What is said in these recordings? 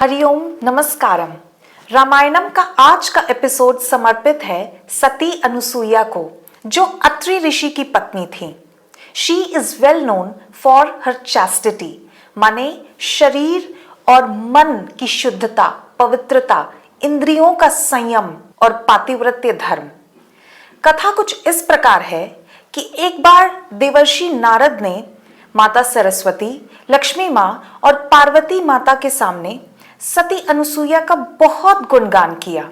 हरिओम नमस्कारम। रामायणम का आज का एपिसोड समर्पित है सती अनुसुईया को, जो अत्रि ऋषि की पत्नी थी। She is well known for her chastity, माने शरीर और मन की शुद्धता, पवित्रता, इंद्रियों का संयम और पातिव्रत्य धर्म। कथा कुछ इस प्रकार है कि एक बार देवर्षि नारद ने माता सरस्वती, लक्ष्मी माँ और पार्वती माता के सामने सती अनुसुईया का बहुत गुणगान किया।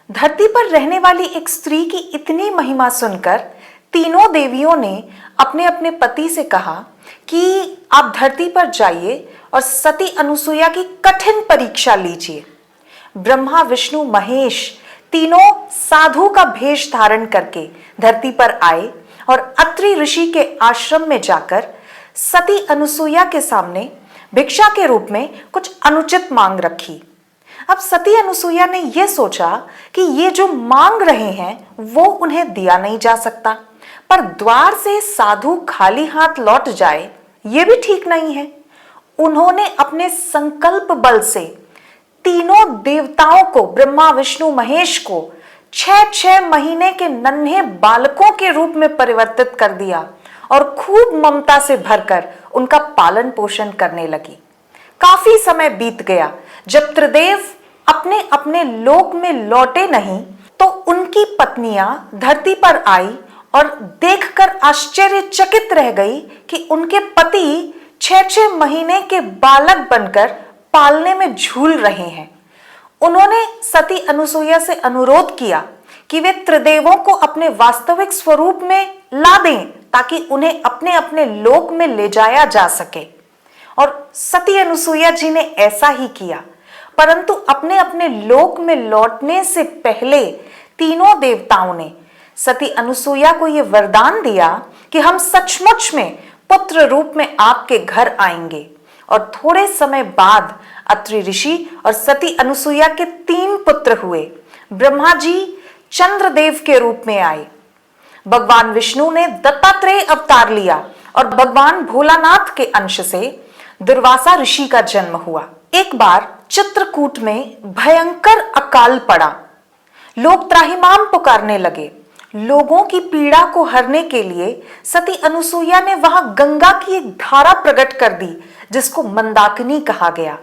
धरती पर रहने वाली एक स्त्री की इतनी महिमा सुनकर तीनों देवियों ने अपने अपने पति से कहा कि आप धरती पर जाइए और सती अनुसुईया की कठिन परीक्षा लीजिए। ब्रह्मा, विष्णु, महेश तीनों साधु का भेष धारण करके धरती पर आए और अत्रि ऋषि के आश्रम में जाकर सती अनुसुईया के सामने भिक्षा के रूप में कुछ अनुचित मांग रखी। अब सती अनुसुईया ने यह सोचा कि ये जो मांग रहे हैं वो उन्हें दिया नहीं जा सकता, पर द्वार से साधु खाली हाथ लौट जाए ये भी ठीक नहीं है। उन्होंने अपने संकल्प बल से तीनों देवताओं को, ब्रह्मा, विष्णु, महेश को 6 महीने के नन्हे बालकों के रूप में परिवर्तित कर दिया और खूब ममता से भरकर उनका पालन पोषण करने लगी। काफी समय बीत गया। जब त्रिदेव अपने अपने लोक में लौटे नहीं तो उनकी पत्नियां धरती पर आई और देखकर आश्चर्यचकित रह गई कि उनके पति 6 महीने के बालक बनकर पालने में झूल रहे हैं। उन्होंने सती अनुसुईया से अनुरोध किया कि वे त्रिदेवों को अपने वास्तविक स्वरूप में ला दें ताकि उन्हें अपने अपने लोक में ले जाया जा सके। और सती अनुसुईया जी ने ऐसा ही किया, परंतु अपने अपने लोक में लौटने से पहले तीनों देवताओं ने सती अनुसुईया को यह वरदान दिया कि हम सचमुच में पुत्र रूप में आपके घर आएंगे। और थोड़े समय बाद अत्रि ऋषि और सती अनुसुईया के 3 पुत्र हुए। ब्रह्मा जी चंद्रदेव के रूप में आए, भगवान विष्णु ने दत्तात्रेय अवतार लिया और भगवान भोलानाथ के अंश से दुर्वासा ऋषि का जन्म हुआ। एक बार चित्रकूट में भयंकर अकाल पड़ा। लोग त्राहिमाम पुकारने लगे। लोगों की पीड़ा को हरने के लिए सती अनुसुईया ने वहां गंगा की एक धारा प्रकट कर दी जिसको मंदाकिनी कहा गया।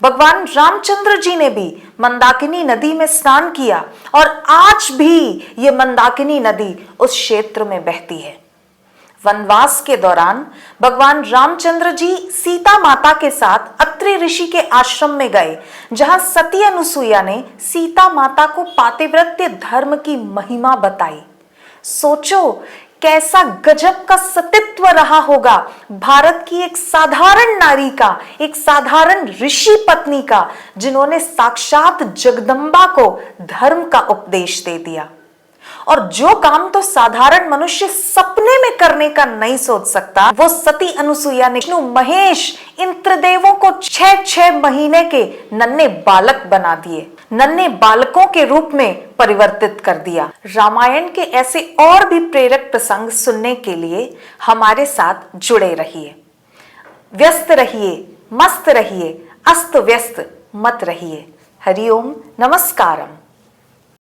भगवान रामचंद्र जी ने भी मंदाकिनी नदी में स्नान किया और आज भी ये मंदाकिनी नदी उस क्षेत्र में बहती है। वनवास के दौरान भगवान रामचंद्र जी सीता माता के साथ अत्रि ऋषि के आश्रम में गए, जहां सती अनुसुईया ने सीता माता को पातिव्रत्य धर्म की महिमा बताई। सोचो कैसा गजब का सतीत्व रहा होगा भारत की एक साधारण नारी का, एक साधारण ऋषि पत्नी का, जिन्होंने साक्षात जगदम्बा को धर्म का उपदेश दे दिया। और जो काम तो साधारण मनुष्य सपने में करने का नहीं सोच सकता, वो सती अनुसुईया ने विष्णु, महेश इन त्रिदेवों को 6 महीने के नन्हे बालक बना दिए, नन्हे बालकों के रूप में परिवर्तित कर दिया। रामायण के ऐसे और भी प्रेरक प्रसंग सुनने के लिए हमारे साथ जुड़े रहिए। व्यस्त रहिए, मस्त रहिए, अस्त व्यस्त मत रहिए। हरिओम नमस्कारम।